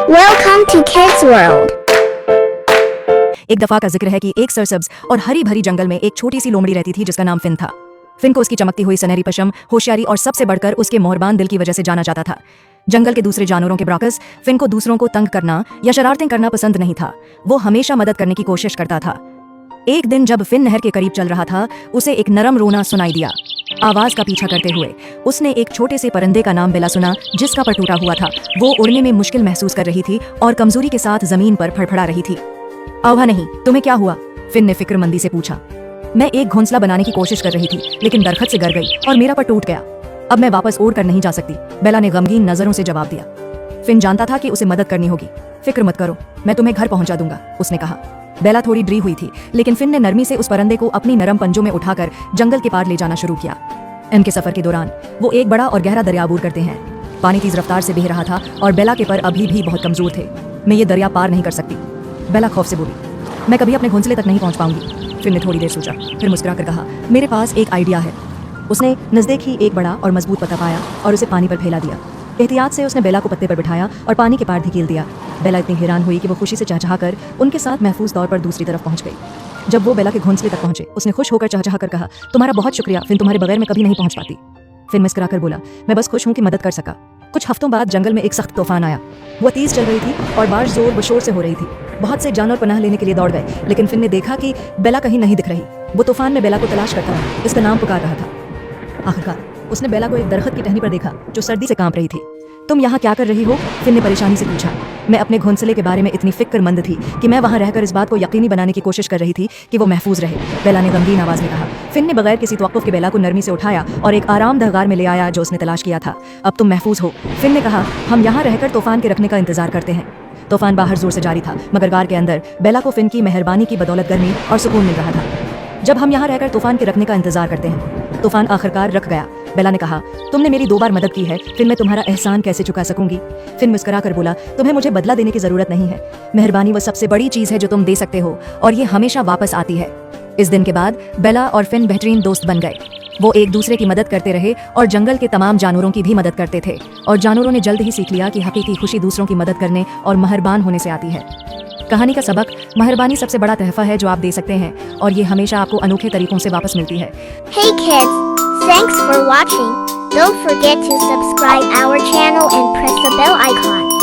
Welcome to Kids World. एक दफा का जिक्र है कि एक सरसब्ज और हरी भरी जंगल में एक छोटी सी लोमड़ी रहती थी जिसका नाम फिन था। फिन को उसकी चमकती हुई सुनहरी पशम, होशियारी और सबसे बढ़कर उसके मेहरबान दिल की वजह से जाना जाता था। जंगल के दूसरे जानवरों के ब्राकस फिन को दूसरों को तंग करना या शरारतें करना पसंद नहीं था। वो हमेशा मदद करने की कोशिश करता था। एक दिन जब फिन नहर के करीब चल रहा था, उसे एक नरम रोना सुनाई दिया। आवाज का पीछा करते हुए उसने एक छोटे से परिंदे का नाम बेला सुना, जिसका पर टूटा हुआ था। वो उड़ने में मुश्किल महसूस कर रही थी और कमजोरी के साथ जमीन पर फड़फड़ा रही थी। आवा नहीं, तुम्हें क्या हुआ? फिन ने फिक्रमंदी से पूछा। मैं एक घोंसला बनाने की कोशिश कर रही थी, लेकिन दरख्त से गिर गई और मेरा पर टूट गया। अब मैं वापस उड़ कर नहीं जा सकती, बेला ने गमगीन नजरों से जवाब दिया। फिन जानता था कि उसे मदद करनी होगी। फिक्र मत करो, मैं तुम्हें घर पहुंचा दूंगा, उसने कहा। बेला थोड़ी डरी हुई थी, लेकिन फिन ने नरमी से उस परिंदे को अपनी नरम पंजों में उठाकर जंगल के पार ले जाना शुरू किया। इनके सफर के दौरान वो एक बड़ा और गहरा दरिया अबूर करते हैं। पानी तेज रफ्तार से बह रहा था और बेला के पर अभी भी बहुत कमजोर थे। मैं ये दरिया पार नहीं कर सकती, बेला खौफ से बोली। मैं कभी अपने घोंसले तक नहीं पहुंच पाऊंगी। फिन ने थोड़ी देर सोचा, फिर मुस्कुराकर कहा, मेरे पास एक आइडिया है। उसने नजदीक ही एक बड़ा और मजबूत पत्ता पाया और उसे पानी पर फैला दिया। एहतियात से उसने बेला को पत्ते पर बिठाया और पानी के पार धकेल दिया। बेला इतनी हैरान हुई कि वो खुशी से चहचहाकर उनके साथ महफूज तौर पर दूसरी तरफ पहुंच गई। जब वो बेला के घोंसले तक पहुंचे, उसने खुश होकर चहचहाकर कहा, तुम्हारा बहुत शुक्रिया फिन, तुम्हारे बगैर मैं कभी नहीं पहुंच पाती। फिन मुस्कुराकर बोला, मैं बस खुश हूं कि मदद कर सका। कुछ हफ्तों बाद जंगल में एक सख्त तूफान आया। वो तेज चल रही थी और बारिश जोर व शोर से हो रही थी। बहुत से जानवर पनाह लेने के लिए दौड़ गए, लेकिन फिन ने देखा कि बेला कहीं नहीं दिख रही। वो तूफान में बेला को तलाश करता रहा, इसका नाम पुकार रहा था। आखिरकार उसने बेला को एक दरख्त की टहनी पर देखा जो सर्दी से कांप रही थी। तुम यहाँ क्या कर रही हो? फिन ने परेशानी से पूछा। मैं अपने घोंसले के बारे में इतनी फिक्रमंद थी कि मैं वहाँ रहकर इस बात को यकीनी बनाने की कोशिश कर रही थी कि वो महफूज रहे, बेला ने गमगीन आवाज में कहा। फिन ने बगैर किसी तवक्कुफ के बेला को नरमी से उठाया और एक आरामदह गार में ले आया जो उसने तलाश किया था। अब तुम महफूज हो, फिन ने कहा। हम यहाँ रहकर तूफान के रखने का इंतजार करते हैं। तूफान बाहर जोर से जारी था, मगर गार के अंदर बेला को फिन की मेहरबानी की बदौलत गर्मी और सुकून मिल रहा था। जब हम यहाँ रहकर तूफान के रखने का इंतजार करते हैं। तूफान आखिरकार रख गया। बेला ने कहा, तुमने मेरी 2 बार मदद की है, फिर मैं तुम्हारा एहसान कैसे चुका सकूंगी? फिन मुस्कुराकर बोला, तुम्हें मुझे बदला देने की जरूरत नहीं है। मेहरबानी वो सबसे बड़ी चीज है जो तुम दे सकते हो, और ये हमेशा वापस आती है। इस दिन के बाद बेला और फिन बेहतरीन दोस्त बन गए। वो एक दूसरे की मदद करते रहे और जंगल के तमाम जानवरों की भी मदद करते थे। और जानवरों ने जल्द ही सीख लिया कि हकीकी खुशी दूसरों की मदद करने और मेहरबान होने से आती है। कहानी का सबक, मेहरबानी सबसे बड़ा तोहफा है जो आप दे सकते हैं, और ये हमेशा आपको अनोखे तरीकों से वापस मिलती है। Hey kids, thanks for watching. Don't forget to subscribe our channel and press the bell icon.